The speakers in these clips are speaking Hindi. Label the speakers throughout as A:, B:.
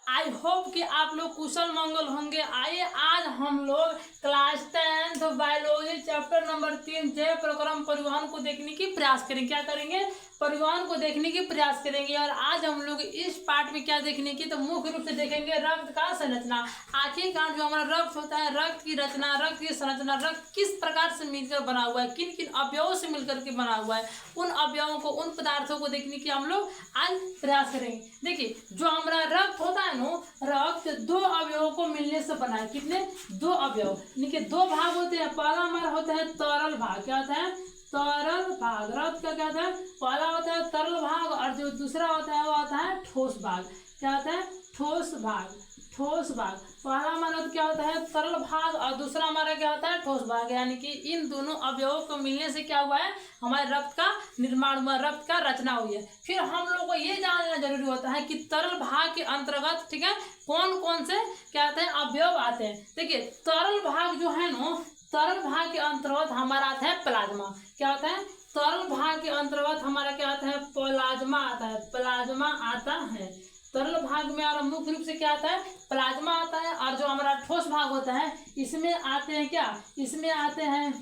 A: आई होप कि आप लोग कुशल मंगल होंगे। आइए आज हम लोग class 10th biology chapter number 3 जय प्रक्रम परिवहन को देखने की प्रयास करेंगे। क्या करेंगे? परिवहन को देखने की प्रयास करेंगे। और आज हम लोग इस पार्ट में क्या देखने की, तो मुख्य रूप से देखेंगे रक्त का संरचना। आखिरकार जो हमारा रक्त होता है, रक्त की रचना, रक्त की संरचना, रक्त किस प्रकार से मिलकर बना हुआ है, किन किन अवयवों से मिलकर के बना हुआ है, उन अवयवों को, उन पदार्थों को देखने की हम लोग आज प्रयास करेंगे। देखिए जो हमारा रक्त होता है ना, रक्त दो अवयवों को मिलने से बना है। कितने? दो अवयव, यानी दो भाग होते हैं। पहला हमारा होता है तरल भाग। क्या होता है? तरल भाग। रक्त का क्या होता है? पहला होता है तरल भाग, और जो दूसरा होता है वो होता है ठोस भाग। क्या होता है? ठोस भाग। ठोस भाग। पहला हमारा क्या होता है? तरल भाग, और दूसरा हमारा क्या होता है? ठोस भाग। यानी कि इन दोनों अवयवों को मिलने से क्या हुआ है? हमारे रक्त का निर्माण हुआ, रक्त का रचना हुई है। फिर हम लोग को ये जानना जरूरी होता है कि तरल भाग के अंतर्गत, ठीक है, कौन कौन से क्या आते हैं? अवयव आते हैं। देखिए तरल भाग जो है ना, तरल भाग के अंतर्गत हमारा आता है प्लाज्मा। क्या होता है? तरल भाग के अंतर्गत हमारा क्या आता है? प्लाज्मा आता है। प्लाज्मा आता है तरल भाग में। और मुख्य रूप से क्या आता है? प्लाज्मा आता है। और जो हमारा ठोस भाग होता है, इसमें आते हैं क्या? इसमें आते हैं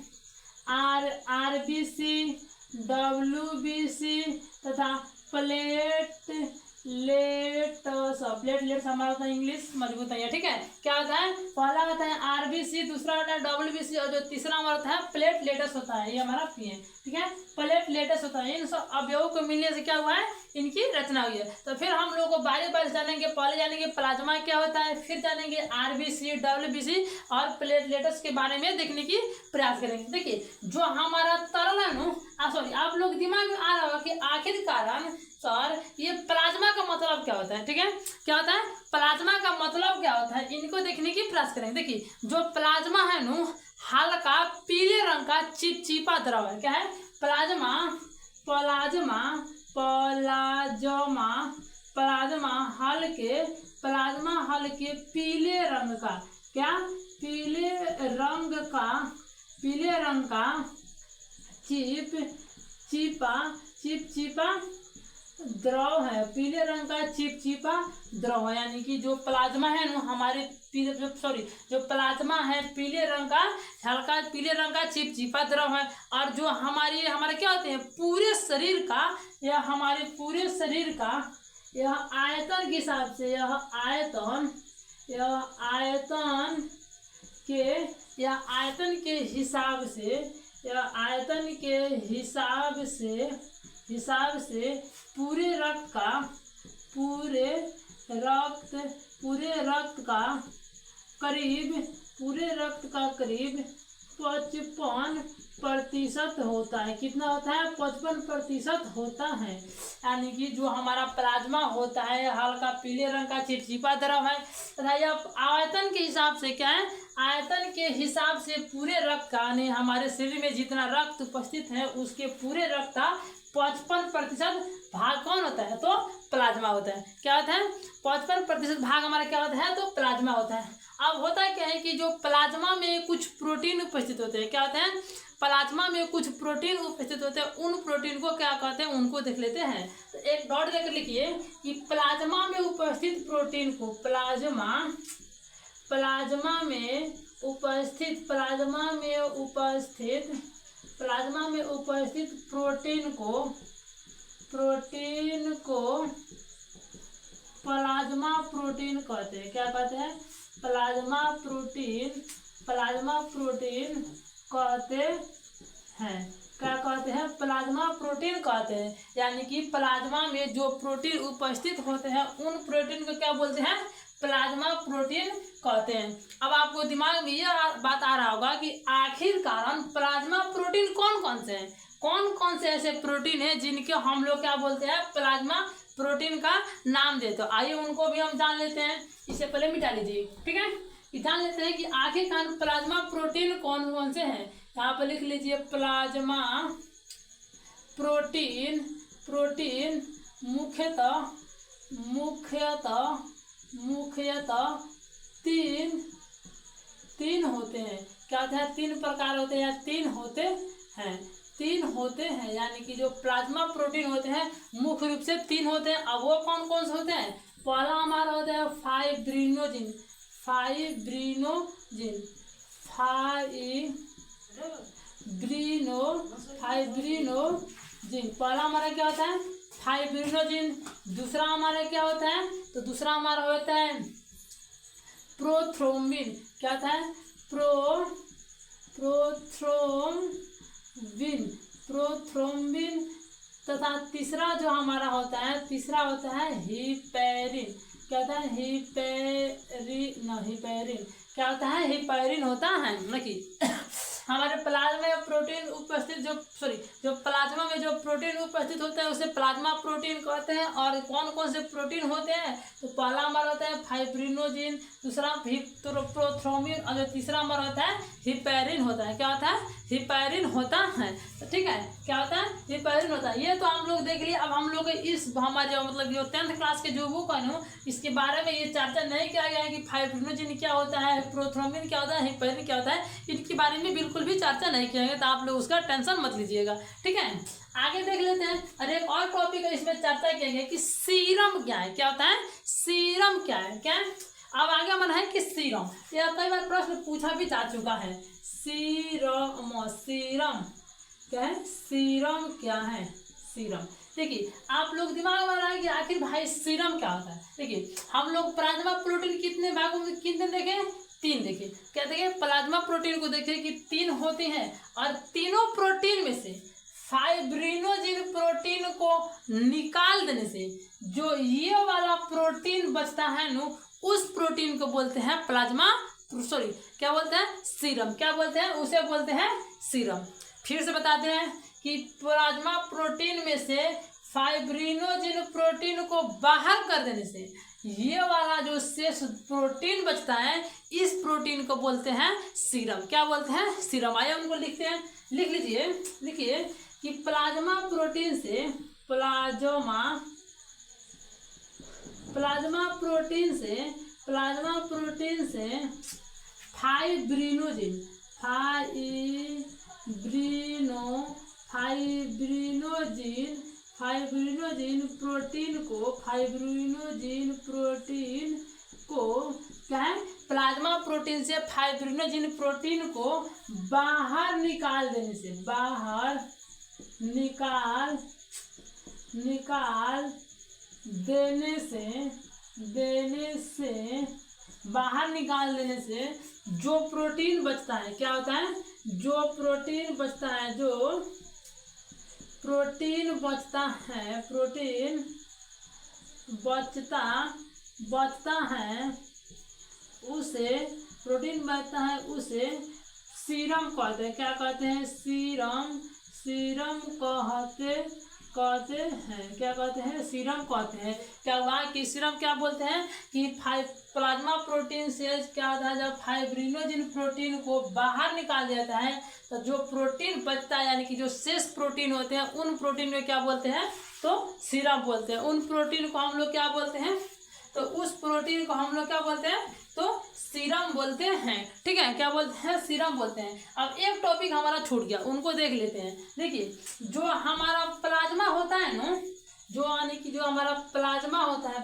A: आरबीसी, डब्ल्यूबीसी तथा प्लेटलेट्स हमारा होता है इंग्लिश मजबूत है, ठीक है। क्या होता है? पहला होता है आरबीसी, दूसरा होता है डब्ल्यूबीसी, और जो तीसरा हमारा होता है प्लेटलेट्स होता है। ये हमारा पीएन, ठीक है, प्लेटलेट्स होता है। इन सब अवयवों को मिलने से क्या हुआ है? इनकी रचना हुई है। तो फिर हम लोग को बारी बारी जानेंगे। पहले जानेंगे प्लाज्मा क्या होता है, फिर जानेंगे आरबीसी, डब्ल्यूबीसी और प्लेटलेट्स के बारे में देखने की प्रयास करेंगे। देखिए जो हमारा तरल है ना, सॉरी, आप लोग दिमाग में आ रहा होगा कि आखिरकार सर ये प्लाज्मा का मतलब क्या होता है, ठीक है। क्या होता है? प्लाज्मा का मतलब क्या होता है, इनको देखने की प्रयास करेंगे। देखिए जो प्लाज्मा है ना, हल्का पीले रंग का चिपचिपा द्रव है। क्या है? प्लाज्मा प्लाज्मा प्लाज्मा प्लाज्मा हल्के पीले रंग का, क्या? पीले रंग का चिपचिपा द्रव है। पीले रंग का चिपचिपा द्रव है। यानी कि जो प्लाज्मा है ना हमारे जो प्लाज्मा है पीले रंग का, हल्का पीले रंग का चिपचिपा द्रव है। और जो हमारा क्या होते हैं? पूरे शरीर का, यह हमारे पूरे शरीर का यह आयतन के हिसाब से, यह आयतन के हिसाब से पूरे रक्त का करीब 55% होता है। कितना होता है? 55% होता है। यानी कि जो हमारा प्लाज्मा होता है हल्का पीले रंग का चिपचिपा द्रव है तथा यह आयतन के हिसाब से क्या है? आयतन के हिसाब से पूरे रक्त का, यानी हमारे शरीर में जितना रक्त उपस्थित है उसके पूरे रक्त का 55% भाग कौन होता है? तो प्लाज्मा होता है। क्या होता है? 55% भाग हमारा क्या होता है? तो प्लाज्मा होता है। अब होता क्या है कि जो प्लाज्मा में कुछ प्रोटीन उपस्थित होते हैं। क्या होते हैं? प्लाज्मा में कुछ प्रोटीन उपस्थित होते हैं। उन प्रोटीन को क्या कहते हैं? उनको देख लेते हैं। तो एक डॉट देकर लिखिए कि प्लाज्मा में उपस्थित प्रोटीन को, प्लाज्मा में उपस्थित प्रोटीन को प्लाज्मा प्रोटीन कहते हैं। क्या कहते हैं? प्लाज्मा प्रोटीन कहते हैं। क्या कहते हैं? प्लाज्मा प्रोटीन कहते हैं। यानी कि प्लाज्मा में जो प्रोटीन उपस्थित होते हैं उन प्रोटीन को क्या बोलते हैं? प्लाज्मा प्रोटीन कहते हैं। अब आपको दिमाग में यह बात आ रहा होगा कि आखिरकार प्लाज्मा प्रोटीन कौन कौन से हैं? कौन कौन से ऐसे प्रोटीन हैं जिनके हम लोग क्या बोलते हैं? प्लाज्मा प्रोटीन का नाम दे। तो आइए उनको भी हम जान लेते हैं। इससे पहले मिटा लीजिए, ठीक है, कि जान लेते हैं कि आखिरकार प्लाज्मा प्रोटीन कौन कौन से हैं। यहाँ पर लिख लीजिए प्लाज्मा प्रोटीन मुख्यतः तीन होते हैं। क्या होता है? 3 प्रकार होते हैं या 3 होते हैं। यानी कि जो प्लाज्मा प्रोटीन होते हैं मुख्य रूप से 3 होते हैं। अब वो कौन कौन से होते हैं? पहला हमारा होता है फाइब्रिनोजिन, फाइब्रिनोजिन, फाइब्रिनोजिन पहला हमारा क्या होता है फाइब्रिनोजिन। दूसरा हमारा क्या होता है, तो दूसरा हमारा होता है प्रोथ्रोम्बिन। क्या होता है प्रोथ्रोम्बिन। तथा तीसरा जो हमारा होता है, तीसरा होता है हिपैरिन। क्या होता है हिपैरिन क्या होता है हिपैरिन होता है ना कि हमारे प्लाज्मा में प्रोटीन उपस्थित जो प्लाज्मा में जो प्रोटीन उपस्थित होता है उसे प्लाज्मा प्रोटीन कहते हैं। और कौन कौन से प्रोटीन होते हैं, तो पहला हमारा होता है फाइब्रिनोजिन, दूसरा प्रोथ्रोम्बिन और तीसरा हमारा होता है हिपैरिन होता है। क्या होता है हिपैरिन होता है। तो ठीक है, क्या होता है हिपैरिन होता है। ये तो हम लोग देख लिए। अब हम लोग इस हमारे मतलब जो 10th क्लास के जो बुक है इसके बारे में ये चर्चा नहीं किया गया है कि फाइब्रिनोजिन क्या होता है, प्रोथ्रोम्बिन क्या होता है, हिपैरिन क्या होता है, इनके बारे में बिल्कुल भी चर्चा नहीं किया गया। तो आप लोग उसका टेंशन मत लीजिएगा, ठीक है। आगे देख लेते हैं। और एक और टॉपिक है इसमें चर्चा किया गया कि सीरम क्या है। क्या होता है सीरम क्या है, क्या है? अब आगे मन है कि सीरम, ये कई बार प्रश्न पूछा भी जा चुका है। सीरम क्या है, सीरम क्या है, सीरम। देखिए आप लोग दिमाग में रहा है कि आखिर भाई सीरम क्या होता है। देखिए हम लोग प्लाज्मा प्रोटीन कितने भागों में कितने देखे, 3 देखे। क्या देखे, प्लाज्मा प्रोटीन को देखे कि 3 होती हैं और तीनों प्रोटीन में से फाइब्रिनोजिन प्रोटीन को निकाल देने से जो ये वाला प्रोटीन बचता है नो, उस प्रोटीन को बोलते हैं प्लाज्मा क्या बोलते हैं सीरम। क्या बोलते हैं, उसे बोलते हैं सीरम। फिर से बताते हैं कि प्लाज्मा प्रोटीन में से फाइब्रिनोजिन प्रोटीन को बाहर कर देने से ये वाला जो शेष प्रोटीन बचता है, इस प्रोटीन को बोलते हैं सीरम। क्या बोलते हैं सीरम। आइए उनको लिखते हैं, लिख लीजिए। लिखिए कि प्लाज्मा प्रोटीन से फाइब्रिनोजिन प्रोटीन को क्या है, प्लाज्मा प्रोटीन से फाइब्रिनोजिन प्रोटीन को बाहर निकाल देने से बाहर निकाल देने से जो प्रोटीन बचता है, क्या होता है, जो प्रोटीन बचता है उसे सीरम कहते हैं। क्या कहते हैं, सीरम कहते हैं। क्या कहते हैं, सीरम कहते हैं। क्या हुआ कि सीरम क्या बोलते हैं कि प्लाज्मा प्रोटीन से क्या होता है, जब फाइब्रिनोजिन प्रोटीन को बाहर निकाल देता है तो जो प्रोटीन बचता है यानी कि जो शेष प्रोटीन होते हैं, उन प्रोटीन को क्या बोलते हैं, तो सीरम बोलते हैं। उन प्रोटीन को हम लोग क्या बोलते हैं, तो उस प्रोटीन को हम लोग क्या बोलते हैं, तो सीरम बोलते हैं। ठीक है, क्या बोलते हैं, सीरम बोलते हैं। अब एक टॉपिक हमारा छूट गया, उनको देख लेते हैं। देखिए जो हमारा प्लाज्मा होता है ना, जो यानी कि जो हमारा प्लाज्मा होता है,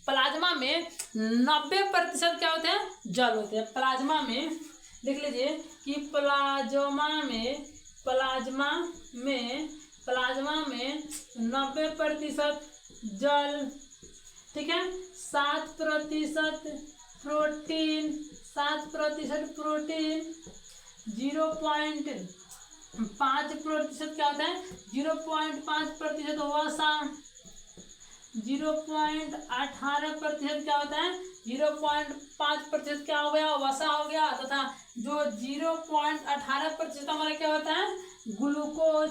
A: प्लाज्मा में 90% क्या होते हैं, जल होते हैं। प्लाज्मा में देख लीजिए कि प्लाज्मा में 90% जल, ठीक है, 7% प्रोटीन, 0.5% क्या होता है, 0.5% वसा, 0.18% क्या होता है, 0.5% क्या हो गया, वसा हो गया। तथा जो 0.18% हमारा क्या होता है, ग्लूकोज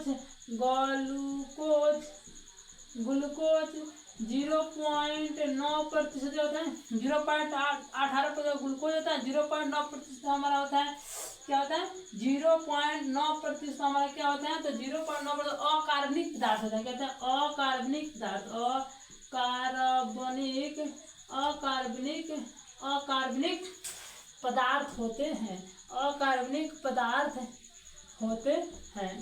A: 0.9% होता है, 0.18% ग्लूकोज होता है, 0.9% हमारा होता है, क्या होता है, 0.9% हमारा क्या होता है, तो 0.9% अकार्बनिक पदार्थ होता है। कहते हैं अकार्बनिक पदार्थ, अकार्बनिक पदार्थ होते हैं। अकार्बनिक पदार्थ होते हैं,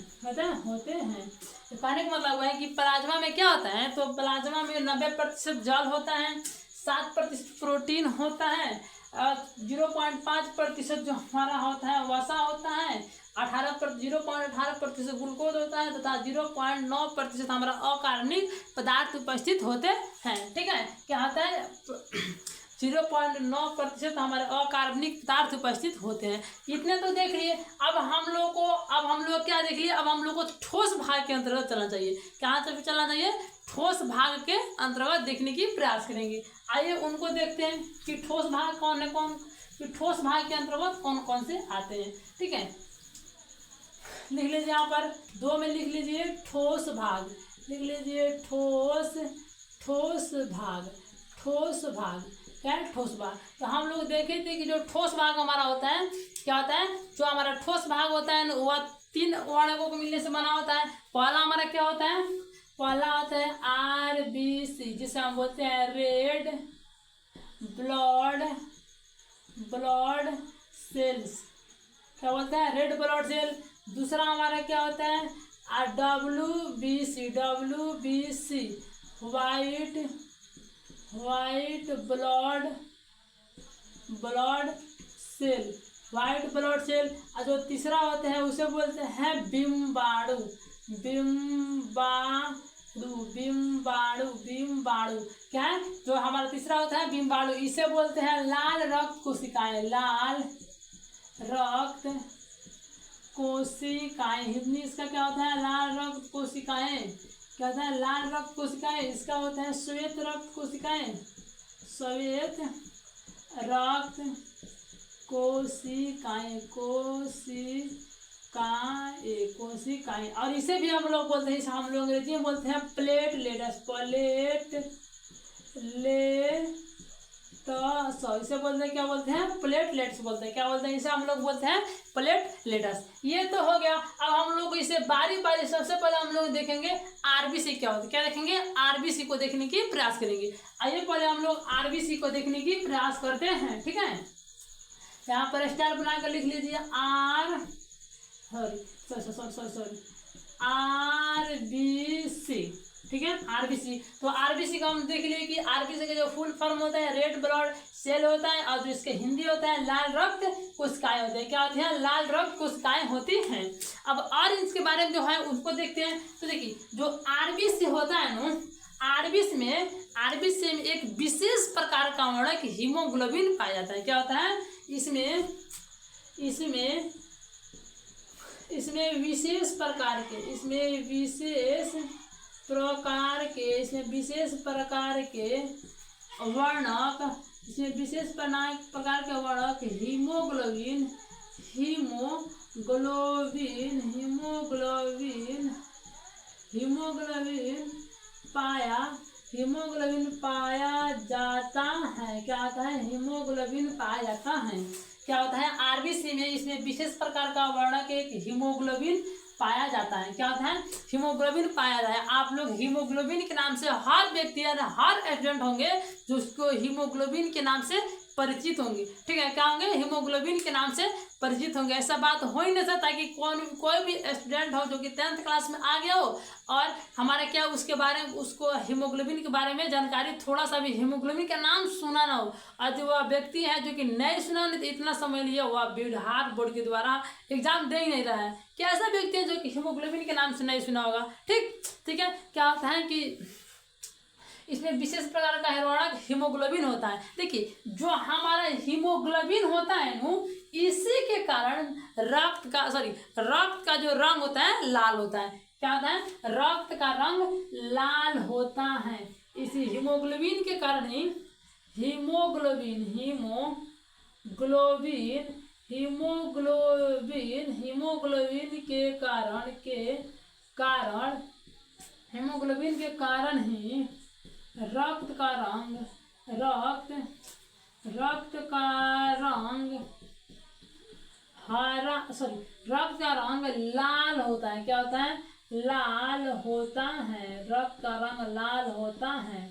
A: होते हैं। तो कहने का मतलब है कि प्लाज्मा में क्या होता है, तो प्लाज्मा में 90% जल होता है, 7% प्रोटीन होता है, और 0.5% जो हमारा होता है वसा होता है, 0.18% ग्लूकोज होता है तथा 0.9% हमारा अकार्बनिक पदार्थ उपस्थित होते हैं। ठीक है, क्या होता है 0.9% हमारे अकार्बनिक पदार्थ उपस्थित होते हैं। इतने तो देख लिए। अब हम लोग क्या देख लिए, अब हम लोग को ठोस भाग के अंतर्गत चलना चाहिए। कहाँ तक चलना चाहिए, ठोस भाग के अंतर्गत देखने की प्रयास करेंगे। आइए उनको देखते हैं कि ठोस भाग कौन है, कि ठोस भाग के अंतर्गत कौन कौन से आते हैं। ठीक है, लिख लीजिए यहाँ पर 2 में लिख लीजिए ठोस भाग, लिख लीजिए ठोस भाग क्या है, ठोस भाग। तो हम लोग देखे थे कि जो ठोस भाग हमारा होता है क्या होता है, जो हमारा ठोस भाग होता है वह 3 वर्णकों को मिलने से बना होता है। पहला हमारा क्या होता है, पहला होता है RBC, जिसे हम बोलते हैं रेड ब्लड सेल्स, क्या बोलते हैं, रेड ब्लड सेल। दूसरा हमारा क्या होता है WBC वाइट ब्लड सेल। और जो तीसरा होता है उसे बोलते हैं बिम्बाणु। क्या है, जो हमारा तीसरा होता है बिम्बाणु, इसे बोलते हैं लाल रक्त कोशिकाएं, हिंदी इसका क्या होता है, लाल रक्त कोशिकाएं। क्या होता है, लाल रक्त कोशिकाएं। इसका होता है श्वेत रक्त कोशिकाएं, कोशिकाएं। और इसे भी हम लोग बोलते हैं, हम लोग अंग्रेजी में बोलते हैं इसे बोलते हैं, क्या बोलते हैं, प्लेटलेट्स बोलते हैं। क्या बोलते हैं, इसे हम लोग बोलते हैं प्लेटलेट्स। ये तो हो गया। अब हम लोग इसे बारी बारी, सबसे पहले हम लोग देखेंगे आरबीसी क्या होता है, क्या देखेंगे, आरबीसी को देखने की प्रयास करेंगे। आइए पहले हम लोग आरबीसी को देखने की प्रयास करते हैं। ठीक है, यहाँ पर स्टार बनाकर लिख लीजिए आरबीसी। ठीक है, आरबीसी। तो आरबीसी का हम देख लिए कि आरबीसी का जो फुल फॉर्म होता है रेड ब्लड सेल होता है, और जो इसके हिंदी होता है लाल रक्त कोशिकाएं होते हैं। क्या होती हैं, लाल रक्त कोशिकाएं होती हैं। अब और इसके बारे में जो है उनको देखते हैं। तो देखिए जो आरबीसी होता है ना, आरबीसी में एक विशेष प्रकार का वर्णक हीमोग्लोबिन पाया जाता है। क्या होता है, इसमें विशेष प्रकार के वर्णक, हीमोग्लोबिन पाया जाता है। क्या होता है, हीमोग्लोबिन पाया जाता है। क्या होता है, आरबीसी में इसमें विशेष प्रकार का वर्णक एक हीमोग्लोबिन पाया जाता है। क्या होता है, हीमोग्लोबिन पाया जाता है। आप लोग हीमोग्लोबिन के नाम से हर व्यक्ति हर स्टूडेंट होंगे जो उसको हीमोग्लोबिन के नाम से परिचित होंगे। ठीक है, क्या होंगे, हीमोग्लोबिन के नाम से परिचित होंगे। ऐसा बात हो ही नहीं सकता कि कोई भी स्टूडेंट हो जो कि 10th क्लास में आ गया हो और हमारा क्या उसके बारे में, उसको हीमोग्लोबिन के बारे में जानकारी, थोड़ा सा भी हीमोग्लोबिन का नाम सुना ना हो। और जो वह व्यक्ति है जो कि नहीं सुना, नहीं तो इतना समझ लिया वह बिहार बोर्ड के द्वारा एग्जाम दे ही नहीं रहा है। क्या ऐसा व्यक्ति है जो कि हीमोग्लोबिन के नाम से नहीं सुना होगा। ठीक है, क्या होता है कि इसमें विशेष प्रकार का वर्णक हीमोग्लोबिन होता है। देखिए जो हमारा हीमोग्लोबिन होता है ना, इसी के कारण रक्त का जो रंग होता है लाल होता है। क्या होता है, रक्त का रंग लाल होता है। इसी हीमोग्लोबिन के कारण ही हीमोग्लोबिन ही रक्त का रंग लाल होता है। क्या होता है, लाल होता है। रक्त का रंग लाल होता है।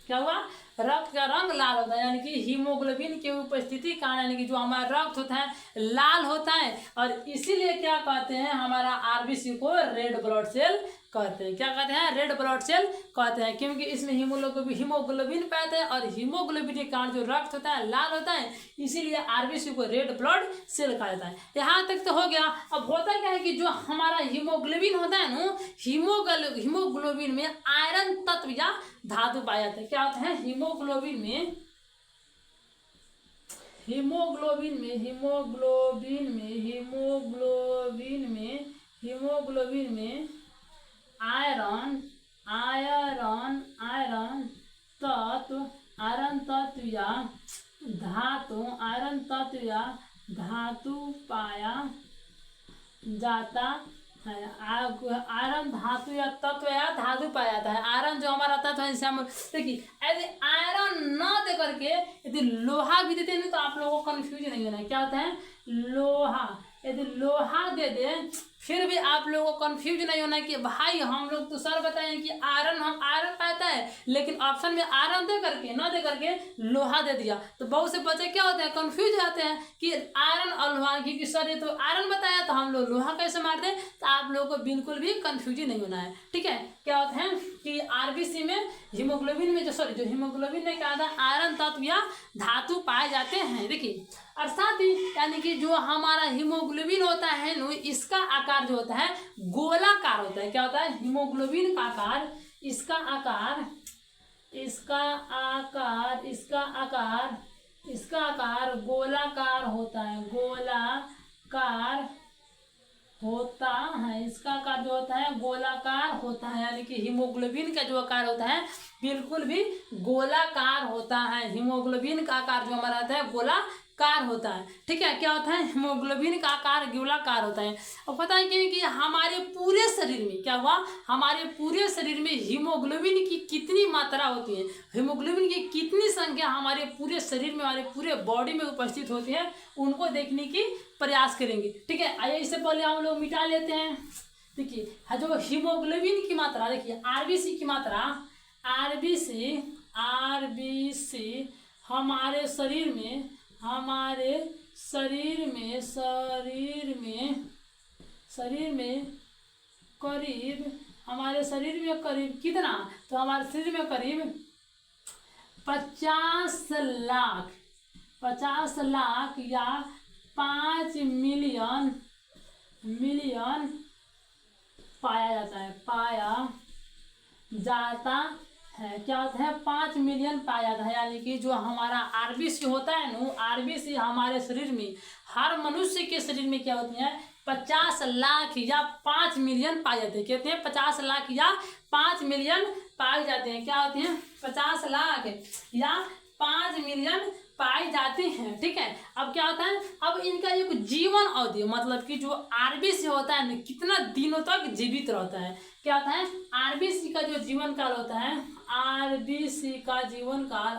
A: क्या हुआ, रक्त का रंग लाल होता है, यानी कि हीमोग्लोबिन की उपस्थिति के कारण यानी कि जो हमारा रक्त होता है लाल होता है, और इसीलिए क्या कहते हैं हमारा आरबीसी को रेड ब्लड सेल कहते हैं। क्या कहते हैं? रेड ब्लड सेल कहते हैं, क्योंकि इसमें हीमोग्लोबिन पाते हैं, और हीमोग्लोबिन के कारण जो रक्त होता है लाल होता है, इसीलिए आरबीसी को रेड ब्लड सेल कहा जाता है। यहाँ तक तो हो गया। अब होता क्या है कि जो हमारा हीमोग्लोबिन होता है ना, हीमोग्लोबिन में आयरन तत्व या धातु पाया जाता है। क्या होता है? हीमोग्लोबिन में आयरन तत्व या धातु पाया जाता है। आयरन धातु या तत्व या धातु पाया जाता है। आयरन जो हमारा तत्व है, जैसे हम देखिए, यदि आयरन न दे करके यदि लोहा भी देते हैं तो आप लोगों को कंफ्यूज नहीं होना है। क्या होता है? लोहा। यदि लोहा दे दे फिर भी आप लोगों को कंफ्यूज नहीं होना है कि भाई हम लोग तो सर बताएं कि आयरन पाता है, लेकिन ऑप्शन में आयरन न दे करके लोहा दे दिया, तो बहुत से बच्चे क्या होते हैं, कंफ्यूज हो जाते हैं कि आयरन और लोहा, क्योंकि सर ये तो आयरन बताया तो हम लोग लोहा कैसे मार दें। तो आप लोगों को बिल्कुल भी कंफ्यूज नहीं होना है, ठीक है। क्या होता है कि आरबीसी में हीमोग्लोबिन में जो हीमोग्लोबिन ने कहा था आयरन तत्व या धातु पाए जाते हैं। देखिए, और साथ ही यानी कि जो हमारा हीमोग्लोबिन होता है ना, इसका आकार जो होता है गोलाकार होता है। क्या होता है? हीमोग्लोबिन का आकार, इसका आकार गोलाकार होता है। इसका आकार जो होता है गोलाकार होता है, यानी कि हीमोग्लोबिन का जो आकार होता है बिल्कुल भी गोलाकार होता है। हीमोग्लोबिन का आकार जो हमारा होता है गोलाकार होता है, ठीक है। क्या होता है? हीमोग्लोबिन का आकार गोलाकार होता है। और पता है कि हमारे पूरे शरीर में क्या हुआ, हमारे पूरे शरीर में हीमोग्लोबिन की कितनी मात्रा होती है, हीमोग्लोबिन की कितनी संख्या हमारे पूरे शरीर में, हमारे पूरे बॉडी में उपस्थित होती है, उनको देखने की प्रयास करेंगे, ठीक है। आइए इससे पहले हम लोग मिटा लेते हैं। देखिए, जो हीमोग्लोबिन की मात्रा, देखिए आरबीसी की मात्रा, आरबीसी हमारे शरीर में करीब कितना, तो हमारे शरीर में करीब 50 लाख या 5 मिलियन पाया जाता है। क्या होता है? 5 मिलियन पाया जाता है, यानी कि जो हमारा आरबीसी होता है ना, आरबीसी हमारे शरीर में, हर मनुष्य के शरीर में क्या होती है 50 लाख या 5 मिलियन पाए जाते हैं। कहते हैं 50 लाख या 5 मिलियन पाए जाते हैं। क्या होते हैं? 50 लाख या 5 मिलियन पाई जाती हैं, ठीक है। अब क्या होता है, अब इनका एक जीवन अवधि, मतलब कि जो आरबीसी होता है कितना दिनों तक जीवित रहता है। क्या होता है? आरबीसी का जो जीवन काल होता है, आरबीसी का जीवन काल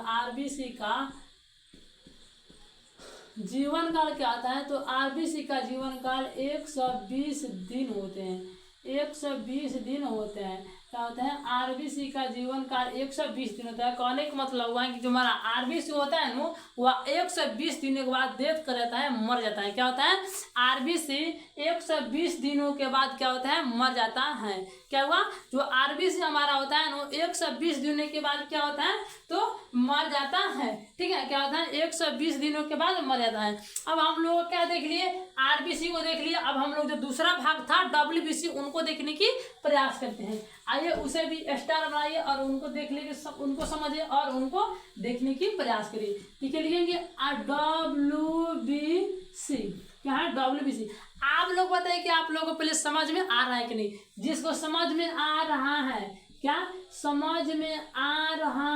A: क्या होता है, तो आरबीसी का जीवन काल 120 दिन होते हैं। 120 दिन होते हैं। क्या होता है? आरबीसी का जीवन काल 120 दिन होता है। कहने का मतलब हुआ है कि जो हमारा आरबीसी होता है ना, वह 120 दिनों के बाद डेथ कर जाता है, मर जाता है। क्या होता है? आरबीसी 120 दिनों के बाद क्या होता है, मर जाता है। क्या हुआ? जो आरबीसी हमारा होता है ना, 120 दिनों के बाद क्या होता है, तो मर जाता है, ठीक है। क्या होता है? 120 दिनों के बाद मर जाता है। अब हम लोग क्या देख लिए, आरबीसी को देख लिए। अब हम लोग जो दूसरा भाग था डब्ल्यूबीसी, उनको देखने की प्रयास करते हैं। आइए उसे भी स्टार बनाइए और उनको देख लीजिए, उनको समझिए और उनको देखने की प्रयास करिए। ठीक है, लिखेंगे डब्ल्यूबीसी। क्या है? डब्ल्यूबीसी। आप लोग बताइए कि आप लोगों को पहले समझ में आ रहा है कि नहीं। जिसको समझ में आ रहा है, क्या समझ में आ रहा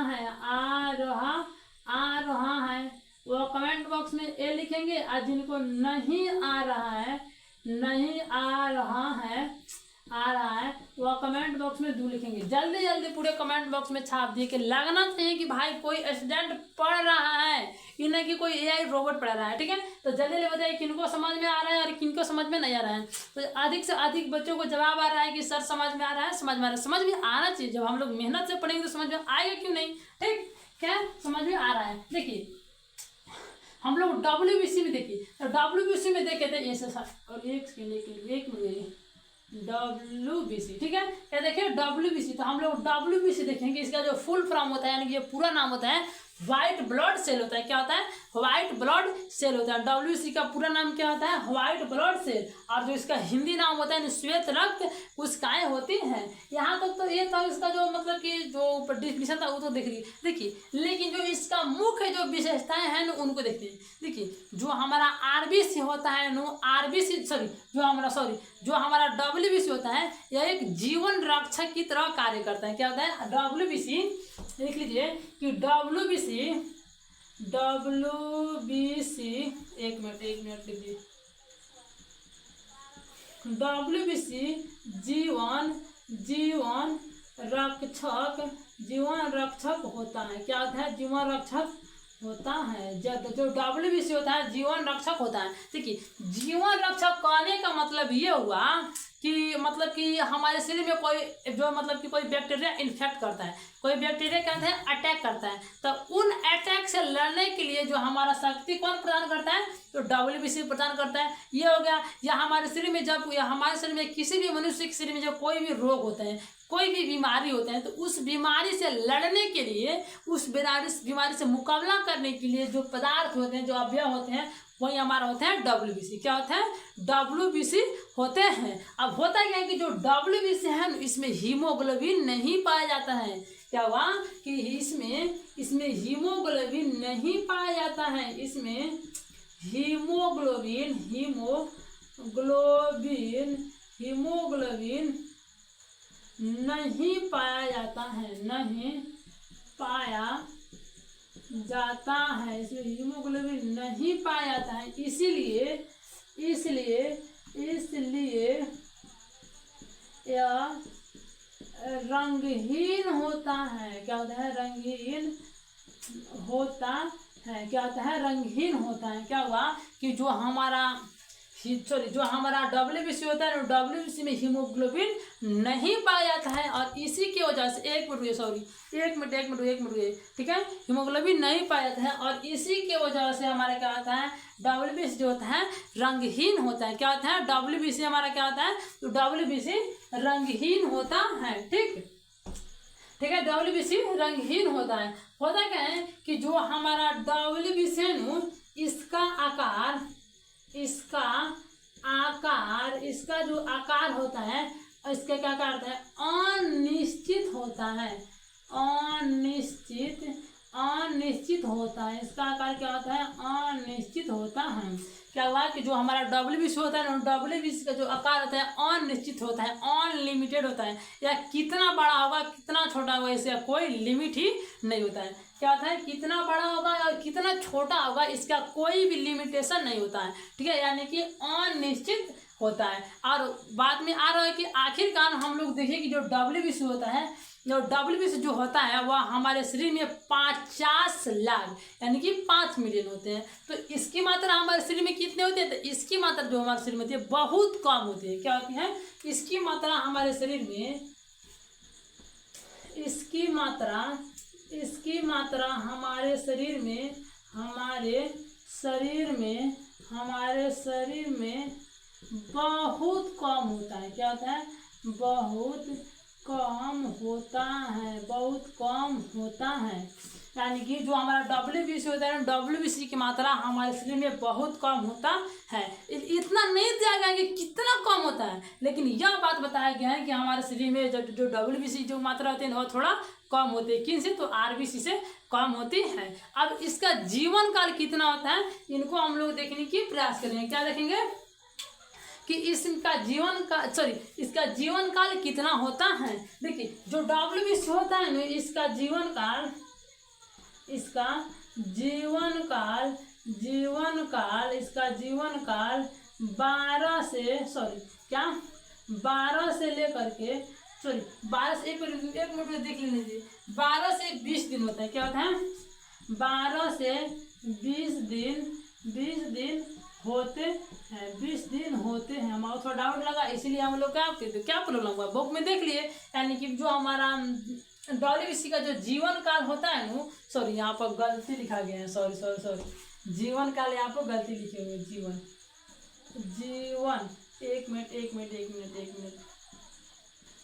A: है, वो कमेंट बॉक्स में ए लिखेंगे। और जिनको नहीं आ रहा है वो कमेंट बॉक्स में 2 लिखेंगे। जल्दी जल्दी पूरे कमेंट बॉक्स में छाप दिए कि लगना चाहिए कि भाई कोई स्टूडेंट पढ़ रहा है, कि नहीं कि कोई एआई रोबोट पढ़ रहा है। ठीक है, तो जल्दी जल्दी बताइए किनको समझ में आ रहा है और किनको समझ में नहीं आ रहा है। तो अधिक से अधिक बच्चों को जवाब आ रहा है कि सर समझ में आ रहा है, समझ में आना चाहिए। जब हम लोग मेहनत से पढ़ेंगे तो समझ में आएगा, क्यों नहीं। ठीक, क्या समझ में आ रहा है? देखिए हम लोग WBC में देखिए, तो WBC में देखे थे ऐसे और एक मिनट WBC, ठीक है। क्या देखिए WBC, तो हम लोग WBC देखेंगे। इसका जो फुल फॉर्म होता है यानी कि ये पूरा नाम होता है व्हाइट ब्लड सेल होता है। क्या होता है? व्हाइट ब्लड सेल होता है। WBC का पूरा नाम क्या होता है? White blood cell. और जो इसका हिंदी नाम होता है श्वेत रक्त कोशिकाएं होती हैं। यहाँ तक तो ये था इसका जो मतलब कि जो डिफिनेशन था वो तो देखिए, लेकिन जो इसका मुख्य जो विशेषताएं हैं ना उनको देखिए। देखिए जो हमारा RBC होता है जो हमारा WBC होता है यह एक जीवन रक्षक की तरह कार्य करता है। क्या होता है? WBC लिख लीजिए कि WBC एक मिनट लीजिए। WBC जीवन रक्षक होता है। क्या होता है? जीवन रक्षक होता है। जो WBC होता है जीवन रक्षक होता है। देखिए जीवन रक्षक कहने का मतलब ये हुआ कि हमारे शरीर में कोई बैक्टीरिया इन्फेक्ट करता है, कोई बैक्टीरिया क्या है अटैक करता है, तो उन अटैक से लड़ने के लिए जो हमारा शक्ति कौन प्रदान करता है? तो WBC प्रदान करता है। ये हो गया। या हमारे शरीर में किसी भी मनुष्य के शरीर में जब कोई भी रोग होता है, कोई भी बीमारी होता है, तो उस बीमारी से लड़ने के लिए, उस बीमारी से मुकाबला करने के लिए जो पदार्थ होते हैं, जो अवयव होते हैं, वही हमारा होते हैं WBC। क्या होता है? WBC होते हैं। अब होता क्या है कि जो WBC है इसमें हीमोग्लोबिन नहीं पाया जाता है। क्या हुआ कि इसमें हीमोग्लोबिन नहीं पाया जाता है। इसमें हीमोग्लोबिन नहीं पाया जाता है, इसमें हीमोग्लोबिन नहीं पाया जाता है। इसलिए यह रंगहीन होता है। क्या होता है? रंगहीन होता है। क्या होता है? रंगहीन होता है। क्या हुआ कि जो हमारा WBC होता है, WBC में हीमोग्लोबिन नहीं पाया जाता है और इसी की वजह से एक मिनट, ठीक है, हीमोग्लोबिन नहीं पाया जाता है और इसी के वजह से हमारा क्या होता है? WBC जो होता है रंगहीन होता है। क्या होता है? WBC हमारा क्या होता है? तो WBC रंगहीन होता है। ठीक है, WBC रंगहीन होता है। होता क्या है कि जो हमारा WBC है न, इसका जो आकार होता है, इसका क्या करता है? अनिश्चित होता है। अनिश्चित होता है। इसका आकार क्या होता है? अनिश्चित होता है। क्या हुआ कि जो हमारा WBC होता है ना, WBC का जो आकार होता है अनिश्चित होता है, अनलिमिटेड होता है। या कितना बड़ा होगा कितना छोटा होगा इसका कोई लिमिट ही नहीं होता है। क्या होता है? कितना बड़ा होगा और कितना छोटा होगा इसका कोई भी लिमिटेशन नहीं होता है। ठीक है, यानी कि अनिश्चित होता है। और बाद में आ रहा है कि आखिरकार हम लोग देखें कि जो WBC होता है, जो होता है वह हमारे शरीर में 50 लाख यानी कि 5 मिलियन होते हैं। तो इसकी मात्रा हमारे शरीर में कितने होते हैं? तो इसकी मात्रा जो हमारे शरीर में होती है बहुत कम होती है। क्या होती है? इसकी मात्रा हमारे शरीर में बहुत कम होता है। क्या होता है? बहुत कम होता है। यानी कि जो हमारा WBC होता है, WBC की मात्रा हमारे शरीर में बहुत कम होता है। इतना नहीं दिया गया कि कितना कम होता है, लेकिन यह बात बताया गया है कि हमारे शरीर में जो WBC जो मात्रा होती है वह थोड़ा कम होती है। किन से? तो RBC से कम होती है। अब इसका जीवन काल कितना होता है, इनको हम लोग देखने की प्रयास करेंगे। क्या देखेंगे कि इसका जीवन काल कितना होता है। देखिए जो WBC होता है ना, इसका जीवन काल 12 से लेकर के 12 से 20 दिन होता है। क्या होता है? 12 से 20 दिन होते हैं। हमारा थोड़ा डाउट लगा, इसीलिए हम लोग क्या प्रॉब्लम हुआ बुक में देख लिए। यानी कि जो हमारा डब्ल्यूबीसी का जो जीवन काल होता है ना, सॉरी यहाँ पर गलती लिखा गया है, सॉरी सॉरी सॉरी, जीवन काल यहाँ पर गलती लिखे हुए, जीवन जीवन एक मिनट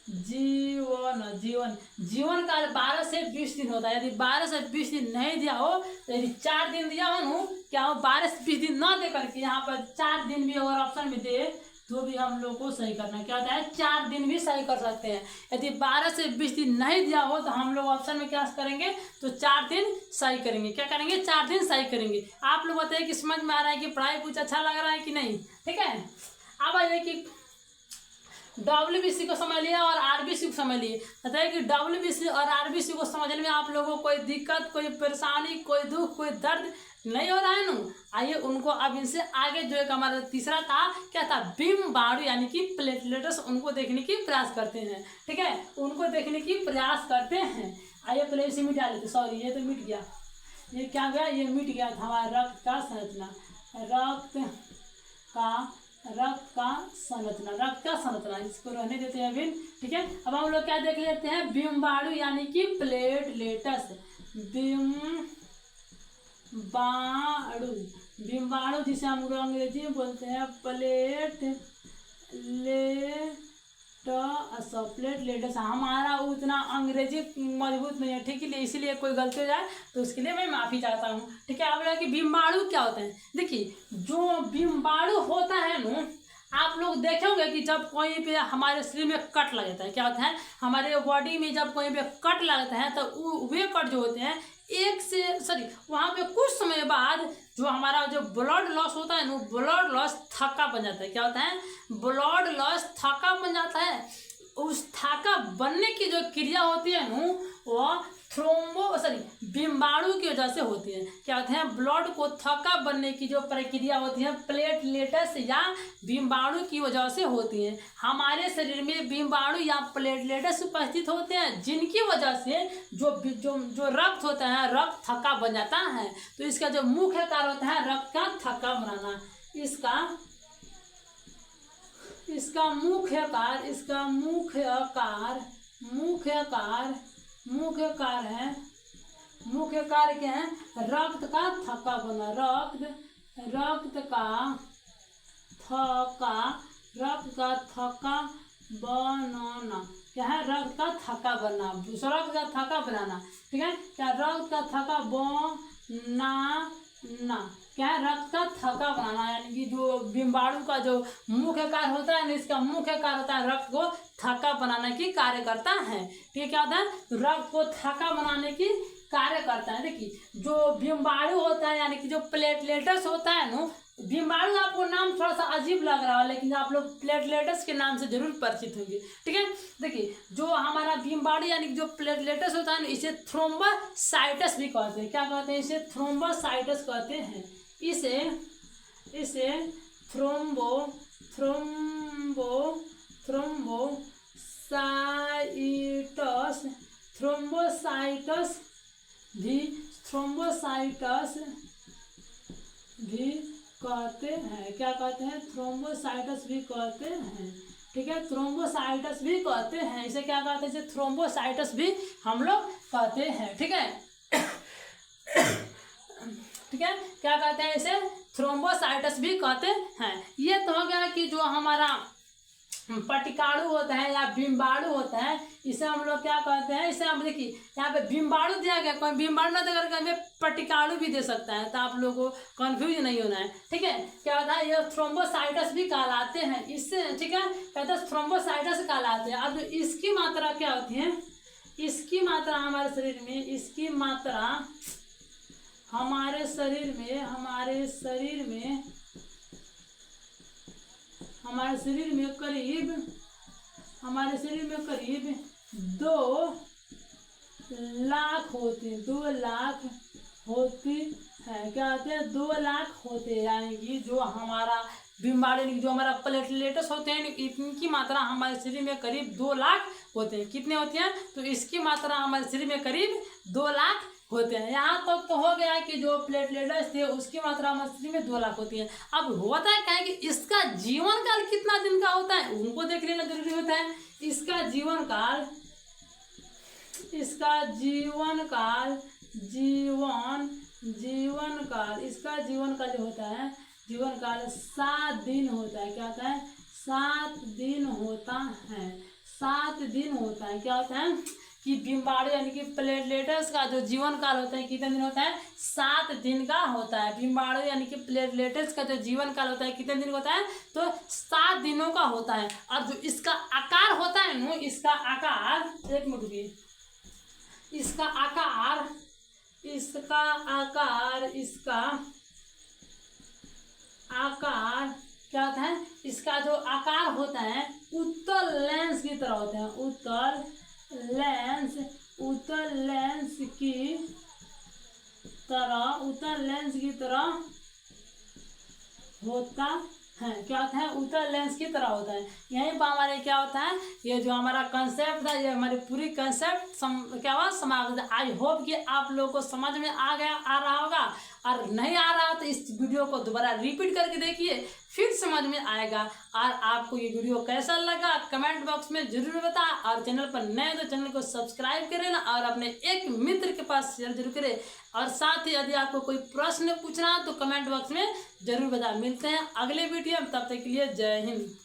A: जीवन जीवन जीवन काल 12 से 20 दिन होता है। यदि 12 से 20 दिन नहीं दिया हो, तो यदि 4 दिन दिया हो ना, क्या हो 12 से 20 दिन ना दे करके यहाँ पर 4 दिन भी अगर ऑप्शन में दे तो भी हम लोग को सही करना, क्या होता है 4 दिन भी सही कर सकते हैं। यदि 12 से 20 दिन नहीं दिया हो तो हम लोग ऑप्शन में क्या करेंगे, तो 4 दिन सही करेंगे। क्या करेंगे, 4 दिन सही करेंगे। आप लोग बताइए कि समझ में आ रहा है कि पढ़ाई कुछ अच्छा लग रहा है कि नहीं, ठीक है। अब आइए कि डब्ल्यूबीसी को समझ लिया और आरबीसी को समझ लिए। बताइए कि डब्ल्यूबीसी और आरबीसी को समझने में आप लोगों को कोई दिक्कत, कोई परेशानी, कोई दुख, कोई दर्द नहीं हो रहा है ना। आइए उनको अब इनसे आगे जो एक हमारा तीसरा था, क्या था, बिम्बाणु यानी कि प्लेटलेट्स, उनको देखने की प्रयास करते हैं, ठीक है, उनको देखने की प्रयास करते हैं। आइए पहले इसे मिटा लेते, सॉरी ये तो मिट गया, ये क्या गया, ये मिट गया था हमारा रक्त का संरचना, रक्त का संरचना, इसको रहने देते हैं अभी, ठीक है। अब हम लोग क्या देख लेते हैं, बिम्बाणु यानी कि प्लेटलेट्स, बिम्बाणु जिसे हम लोग अंग्रेजी में बोलते हैं प्लेटलेट्स। हमारा उतना अंग्रेजी मजबूत नहीं है, ठीक है, इसीलिए कोई गलती हो जाए तो उसके लिए मैं माफ़ी चाहता हूँ, ठीक है। आप लोग कि बिम्बाणु क्या होता है, देखिए जो बिम्बाणु होता है ना, आप लोग देखेंगे कि जब कोई पे हमारे शरीर में कट लग जाता है, क्या होता है, हमारे बॉडी में जब कोई पे कट लगता है तो वे कट जो होते हैं वहाँ पे कुछ समय बाद जो हमारा जो ब्लड लॉस होता है ना, ब्लड लॉस थक्का बन जाता है। क्या होता है, ब्लड लॉस थक्का बन जाता है। उस थक्का बनने की जो क्रिया होती है ना, वह बिम्बाणु की वजह से होती है। क्या होते हैं, ब्लड को थक्का बनने की जो प्रक्रिया होती है प्लेटलेट्स या बिम्बाणु की वजह से होती है। हमारे शरीर में बिम्बाणु या प्लेटलेट्स उपस्थित होते हैं, जिनकी वजह से जो रक्त होता है, रक्त थक्का बन जाता है। तो इसका जो मुख्य कार्य होता है रक्त का थक्का बनाना। इसका मुख्य कार्य क्या है, रक्त का थक्का बना, रक्त का थक्का बनाना, क्या है, रक्त का थक्का बनाना, रक्त का थक्का बनाना, ठीक है। क्या रक्त का थक्का बनाना, क्या है, रक्त का थक्का बनाना, यानी कि जो बिम्बाणु का जो मुख्य कार्य होता है ना, इसका मुख्य कार्य होता है रक्त को थक्का बनाने की कार्य करता है, ठीक है। क्या होता है, रक्त को थक्का बनाने की कार्य करता है। देखिए जो बिम्बाणु होता है यानी कि जो प्लेटलेट्स होता है ना, बिम्बाणु आपको नाम थोड़ा सा अजीब लग रहा है, लेकिन आप लोग प्लेटलेट्स के नाम से जरूर परिचित होंगे, ठीक है। देखिए जो हमारा बिम्बाणु यानी कि जो प्लेटलेट्स होता है ना, इसे थ्रोम्बोसाइटस भी कहते हैं। क्या कहते हैं, इसे थ्रोम्बोसाइटस कहते हैं। इसे थ्रोम्बोसाइटस भी कहते हैं। क्या कहते हैं, थ्रोम्बोसाइटस भी कहते हैं, ठीक है, थ्रोम्बोसाइटस भी कहते हैं। इसे क्या कहते हैं, इसे थ्रोम्बोसाइटस भी हम लोग कहते हैं, ठीक है। ठीक है, क्या कहते हैं, इसे थ्रोम्बोसाइटस भी कहते हैं। ये तो हो गया कि जो हमारा पटिकाणु होता है या बिम्बाणु होता है, इसे हम लोग क्या कहते हैं, इसे हम देखिए यहाँ पे बिम्बाणु दिया गया, कोई बिम्बाणु ना देकर के हमें पटिकाणु भी दे सकता है, तो आप लोगों को कंफ्यूज नहीं होना है, ठीक है। क्या होता है, ये थ्रोम्बोसाइटस भी कहलाते हैं, इससे, ठीक है, कहते हैं थ्रोम्बोसाइटस कहलाते हैं। अब इसकी मात्रा क्या होती है, इसकी मात्रा हमारे शरीर में, इसकी मात्रा हमारे शरीर में करीब 2 लाख होते हैं, 2 लाख होती है। क्या होते हैं, 2 लाख होते हैं, यानी कि जो हमारा बिम्बाणु जो हमारा प्लेटलेट्स होते हैं, इनकी मात्रा हमारे शरीर में करीब 2 लाख होते हैं। कितने होते हैं, तो इसकी मात्रा हमारे शरीर में करीब 2 लाख होते हैं। यहाँ तक तो हो गया कि जो प्लेटलेट्स थे उसकी मात्रा हमारे शरीर में 2 लाख होती है। अब होता है क्या है कि इसका जीवन काल कितना दिन का होता है, उनको देख लेना जरूरी होता है। इसका जीवन काल इसका जीवन काल इसका जीवन काल जो होता है, जीवन काल 7 दिन होता है। क्या होता है? 7 दिन होता है। 7 दिन होता है। क्या होता है कि बीमारी यानी कि प्लेटलेट्स का जो जीवन काल होता है कितने दिन होता है? 7 दिन का होता है। बीमारी यानी कि प्लेटलेट्स का जो जीवन काल होता है कितने दिन का होता है? तो 7 दिनों का होता है। और जो इसका आकार होता है ना, इसका आकार, एक मिनट रुकिए, इसका आकार क्या होता है? इसका जो आकार होता है उत्तल लेंस की तरह होता है। उत्तल लेंस की तरह होता है। क्या होता है? उत्तल लेंस की तरह होता है। यहीं पर हमारे क्या होता है, ये जो हमारा कंसेप्ट था, ये हमारी पूरी कंसेप्ट क्या हुआ, समाप्त। आई होप कि आप लोगों को समझ में आ रहा होगा। और नहीं आ रहा तो इस वीडियो को दोबारा रिपीट करके देखिए, फिर समझ में आएगा। और आपको ये वीडियो कैसा लगा कमेंट बॉक्स में जरूर बताएं। और चैनल पर नए तो चैनल को सब्सक्राइब करें ना, और अपने एक मित्र के पास शेयर जरूर करें। और साथ ही यदि आपको कोई प्रश्न पूछना तो कमेंट बॉक्स में जरूर बताएं। मिलते हैं अगले वीडियो में, तब तक के लिए जय हिंद।